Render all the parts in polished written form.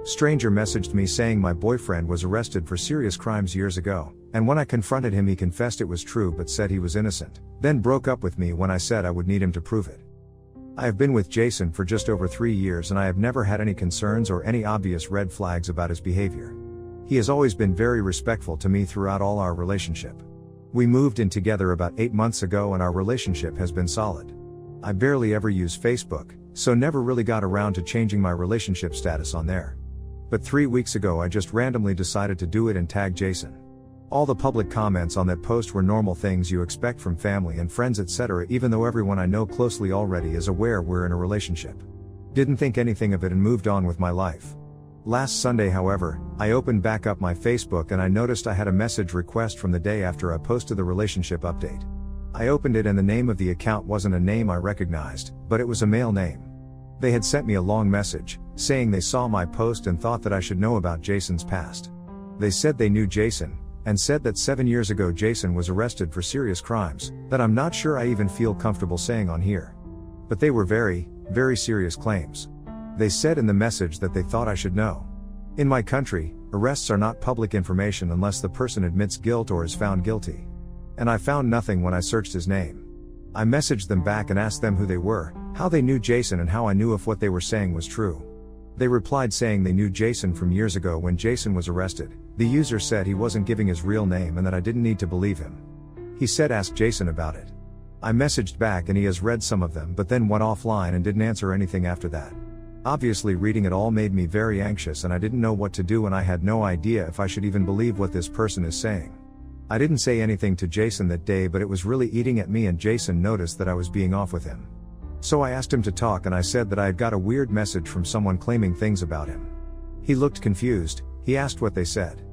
Stranger messaged me saying my boyfriend was arrested for serious crimes years ago, and when I confronted him he confessed it was true but said he was innocent, then broke up with me when I said I would need him to prove it. I have been with Jason for just over 3 years and I have never had any concerns or any obvious red flags about his behavior. He has always been very respectful to me throughout all our relationship. We moved in together about 8 months ago and our relationship has been solid. I barely ever use Facebook, so never really got around to changing my relationship status on there. But 3 weeks ago I just randomly decided to do it and tag Jason. All the public comments on that post were normal things you expect from family and friends etc., even though everyone I know closely already is aware we're in a relationship. Didn't think anything of it and moved on with my life. Last Sunday however, I opened back up my Facebook and I noticed I had a message request from the day after I posted the relationship update. I opened it and the name of the account wasn't a name I recognized, but it was a male name. They had sent me a long message, saying they saw my post and thought that I should know about Jason's past. They said they knew Jason, and said that 7 years ago Jason was arrested for serious crimes, that I'm not sure I even feel comfortable saying on here. But they were very, very serious claims. They said in the message that they thought I should know. In my country, arrests are not public information unless the person admits guilt or is found guilty. And I found nothing when I searched his name. I messaged them back and asked them who they were, how they knew Jason and how I knew if what they were saying was true. They replied saying they knew Jason from years ago when Jason was arrested. The user said he wasn't giving his real name and that I didn't need to believe him. He said ask Jason about it. I messaged back and he has read some of them but then went offline and didn't answer anything after that. Obviously reading it all made me very anxious and I didn't know what to do and I had no idea if I should even believe what this person is saying. I didn't say anything to Jason that day but it was really eating at me and Jason noticed that I was being off with him. So I asked him to talk and I said that I had got a weird message from someone claiming things about him. He looked confused, he asked what they said.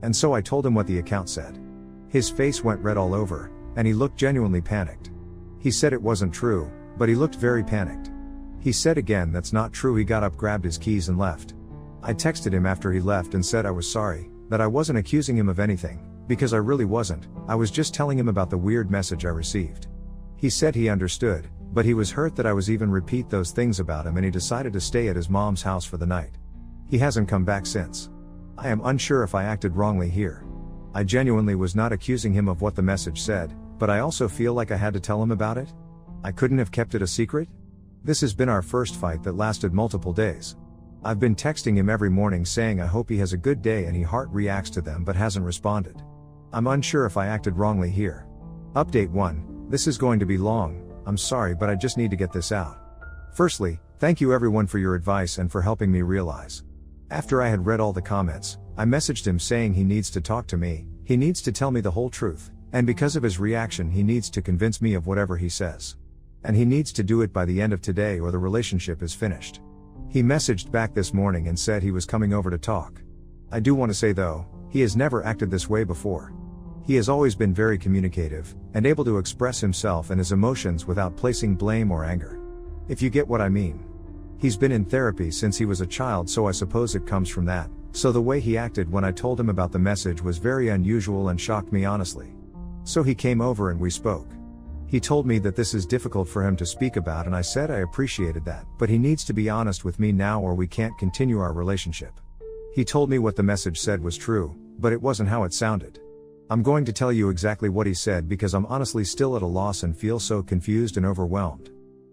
And so I told him what the account said. His face went red all over, and he looked genuinely panicked. He said it wasn't true, but he looked very panicked. He said again that's not true. He got up, grabbed his keys and left. I texted him after he left and said I was sorry, that I wasn't accusing him of anything, because I really wasn't, I was just telling him about the weird message I received. He said he understood, but he was hurt that I was even repeat those things about him and he decided to stay at his mom's house for the night. He hasn't come back since. I am unsure if I acted wrongly here. I genuinely was not accusing him of what the message said, but I also feel like I had to tell him about it. I couldn't have kept it a secret? This has been our first fight that lasted multiple days. I've been texting him every morning saying I hope he has a good day and he heart reacts to them but hasn't responded. I'm unsure if I acted wrongly here. Update 1, this is going to be long, I'm sorry but I just need to get this out. Firstly, thank you everyone for your advice and for helping me realize. After I had read all the comments, I messaged him saying he needs to talk to me, he needs to tell me the whole truth, and because of his reaction he needs to convince me of whatever he says. And he needs to do it by the end of today or the relationship is finished. He messaged back this morning and said he was coming over to talk. I do want to say though, he has never acted this way before. He has always been very communicative, and able to express himself and his emotions without placing blame or anger. If you get what I mean. He's been in therapy since he was a child, so I suppose it comes from that, so the way he acted when I told him about the message was very unusual and shocked me honestly. So he came over and we spoke. He told me that this is difficult for him to speak about and I said I appreciated that, but he needs to be honest with me now or we can't continue our relationship. He told me what the message said was true, but it wasn't how it sounded. I'm going to tell you exactly what he said because I'm honestly still at a loss and feel so confused and overwhelmed.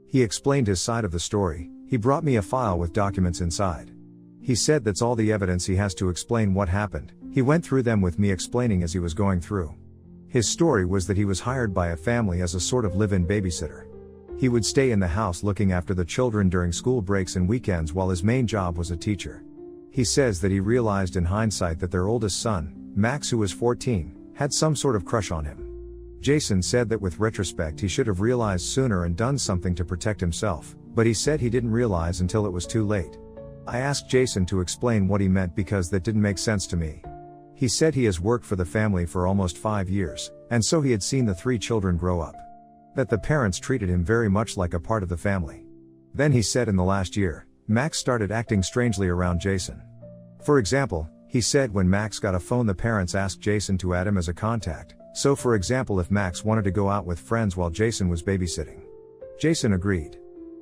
He explained his side of the story. He brought me a file with documents inside. He said that's all the evidence he has to explain what happened. He went through them with me explaining as he was going through. His story was that he was hired by a family as a sort of live-in babysitter. He would stay in the house looking after the children during school breaks and weekends while his main job was a teacher. He says that he realized in hindsight that their oldest son, Max, who was 14, had some sort of crush on him. Jason said that with retrospect he should have realized sooner and done something to protect himself, but he said he didn't realize until it was too late. I asked Jason to explain what he meant because that didn't make sense to me. He said he has worked for the family for almost 5 years, and so he had seen the 3 children grow up. That the parents treated him very much like a part of the family. Then he said in the last year, Max started acting strangely around Jason. For example, he said when Max got a phone the parents asked Jason to add him as a contact, so for example if Max wanted to go out with friends while Jason was babysitting. Jason agreed.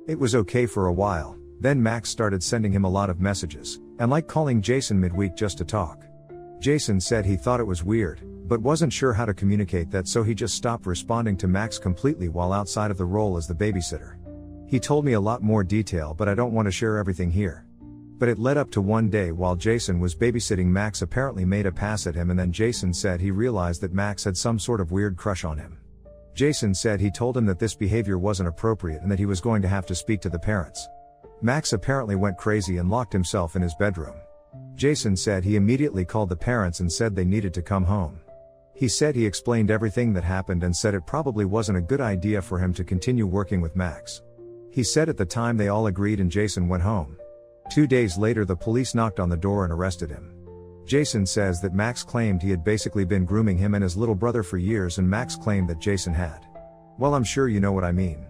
It was okay for a while, then Max started sending him a lot of messages, and like calling Jason midweek just to talk. Jason said he thought it was weird, but wasn't sure how to communicate that, so he just stopped responding to Max completely while outside of the role as the babysitter. He told me a lot more detail, but I don't want to share everything here. But it led up to one day while Jason was babysitting, Max apparently made a pass at him, and then Jason said he realized that Max had some sort of weird crush on him. Jason said he told him that this behavior wasn't appropriate and that he was going to have to speak to the parents. Max apparently went crazy and locked himself in his bedroom. Jason said he immediately called the parents and said they needed to come home. He said he explained everything that happened and said it probably wasn't a good idea for him to continue working with Max. He said at the time they all agreed and Jason went home. 2 days later the police knocked on the door and arrested him. Jason says that Max claimed he had basically been grooming him and his little brother for years, and Max claimed that Jason had. Well, I'm sure you know what I mean.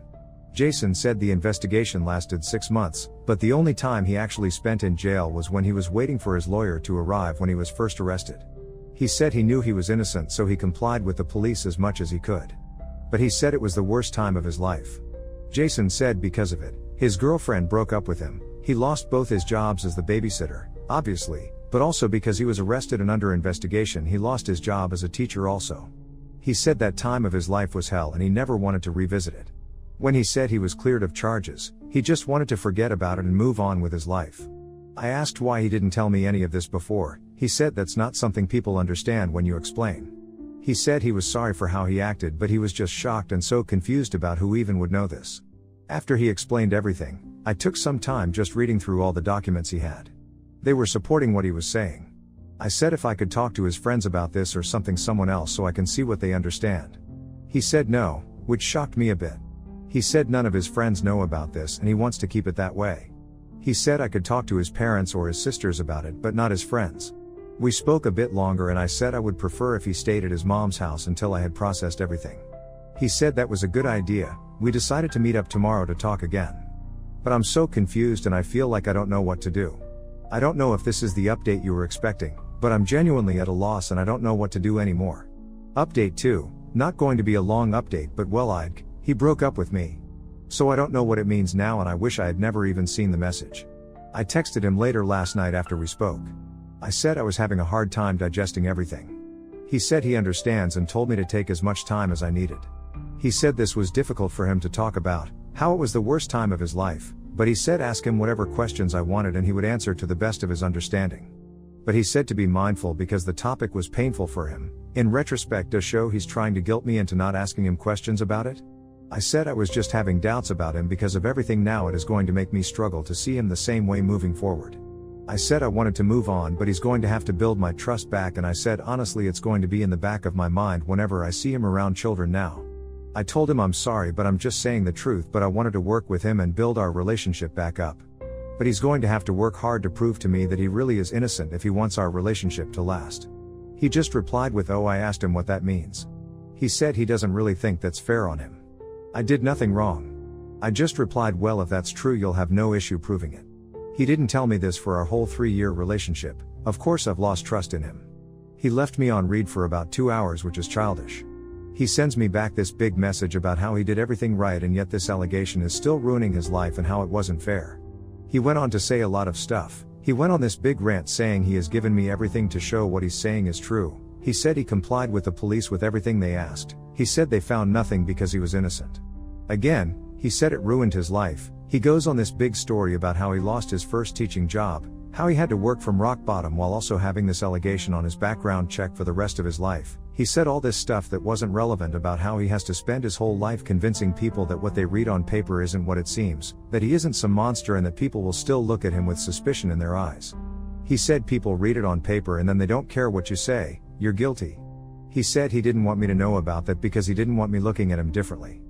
Jason said the investigation lasted 6 months, but the only time he actually spent in jail was when he was waiting for his lawyer to arrive when he was first arrested. He said he knew he was innocent, so he complied with the police as much as he could. But he said it was the worst time of his life. Jason said because of it, his girlfriend broke up with him, he lost both his jobs as the babysitter, obviously, but also because he was arrested and under investigation he lost his job as a teacher also. He said that time of his life was hell and he never wanted to revisit it. When he said he was cleared of charges, he just wanted to forget about it and move on with his life. I asked why he didn't tell me any of this before. He said that's not something people understand when you explain. He said he was sorry for how he acted, but he was just shocked and so confused about who even would know this. After he explained everything, I took some time just reading through all the documents he had. They were supporting what he was saying. I said if I could talk to his friends about this or someone else so I can see what they understand. He said no, which shocked me a bit. He said none of his friends know about this and he wants to keep it that way. He said I could talk to his parents or his sisters about it, but not his friends. We spoke a bit longer and I said I would prefer if he stayed at his mom's house until I had processed everything. He said that was a good idea. We decided to meet up tomorrow to talk again. But I'm so confused and I feel like I don't know what to do. I don't know if this is the update you were expecting, but I'm genuinely at a loss and I don't know what to do anymore. Update 2, not going to be a long update, but well, he broke up with me. So I don't know what it means now and I wish I had never even seen the message. I texted him later last night after we spoke. I said I was having a hard time digesting everything. He said he understands and told me to take as much time as I needed. He said this was difficult for him to talk about, how it was the worst time of his life, but he said ask him whatever questions I wanted and he would answer to the best of his understanding. But he said to be mindful because the topic was painful for him. In retrospect, does show he's trying to guilt me into not asking him questions about it? I said I was just having doubts about him because of everything now. It is going to make me struggle to see him the same way moving forward. I said I wanted to move on, but he's going to have to build my trust back, and I said honestly it's going to be in the back of my mind whenever I see him around children now. I told him I'm sorry, but I'm just saying the truth, but I wanted to work with him and build our relationship back up. But he's going to have to work hard to prove to me that he really is innocent if he wants our relationship to last. He just replied with oh. I asked him what that means. He said he doesn't really think that's fair on him. I did nothing wrong. I just replied well, if that's true you'll have no issue proving it. He didn't tell me this for our whole 3-year relationship. Of course I've lost trust in him. He left me on read for about 2 hours, which is childish. He sends me back this big message about how he did everything right and yet this allegation is still ruining his life and how it wasn't fair. He went on to say a lot of stuff. He went on this big rant saying he has given me everything to show what he's saying is true. He said he complied with the police with everything they asked. He said they found nothing because he was innocent. Again, he said it ruined his life. He goes on this big story about how he lost his first teaching job, how he had to work from rock bottom while also having this allegation on his background check for the rest of his life. He said all this stuff that wasn't relevant about how he has to spend his whole life convincing people that what they read on paper isn't what it seems, that he isn't some monster and that people will still look at him with suspicion in their eyes. He said people read it on paper and then they don't care what you say, you're guilty. He said he didn't want me to know about that because he didn't want me looking at him differently.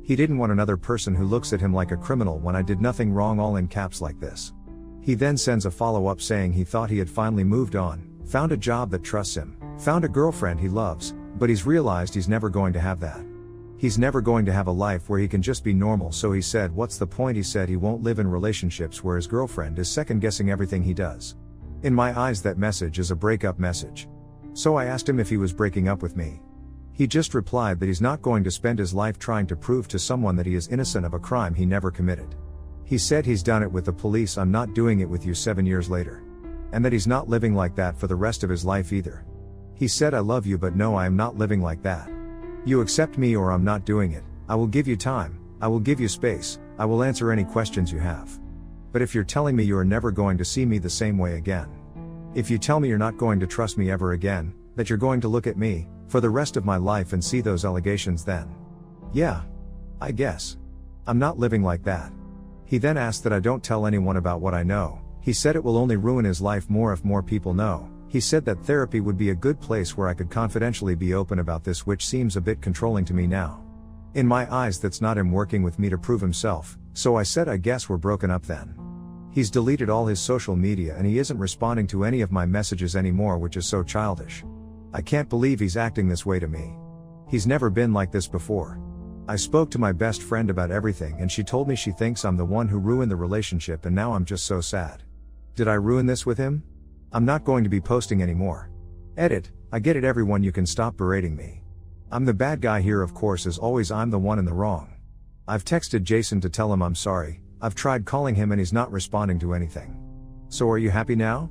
He didn't want another person who looks at him like a criminal when I did nothing wrong, all in caps like this. He then sends a follow-up saying he thought he had finally moved on, found a job that trusts him, found a girlfriend he loves, but he's realized he's never going to have that. He's never going to have a life where he can just be normal, so he said what's the point? He said he won't live in relationships where his girlfriend is second-guessing everything he does. In my eyes that message is a breakup message. So I asked him if he was breaking up with me. He just replied that he's not going to spend his life trying to prove to someone that he is innocent of a crime he never committed. He said he's done it with the police. I'm not doing it with you 7 years later. And that he's not living like that for the rest of his life either. He said I love you but no, I am not living like that. You accept me or I'm not doing it. I will give you time, I will give you space, I will answer any questions you have. But if you're telling me you are never going to see me the same way again. If you tell me you're not going to trust me ever again, that you're going to look at me, for the rest of my life and see those allegations then. Yeah. I guess. I'm not living like that. He then asked that I don't tell anyone about what I know. He said it will only ruin his life more if more people know. He said that therapy would be a good place where I could confidentially be open about this, which seems a bit controlling to me now. In my eyes that's not him working with me to prove himself, so I said I guess we're broken up then. He's deleted all his social media and he isn't responding to any of my messages anymore, which is so childish. I can't believe he's acting this way to me. He's never been like this before. I spoke to my best friend about everything and she told me she thinks I'm the one who ruined the relationship, and now I'm just so sad. Did I ruin this with him? I'm not going to be posting anymore. Edit, I get it everyone, you can stop berating me. I'm the bad guy here, of course, as always I'm the one in the wrong. I've texted Jason to tell him I'm sorry, I've tried calling him and he's not responding to anything. So are you happy now?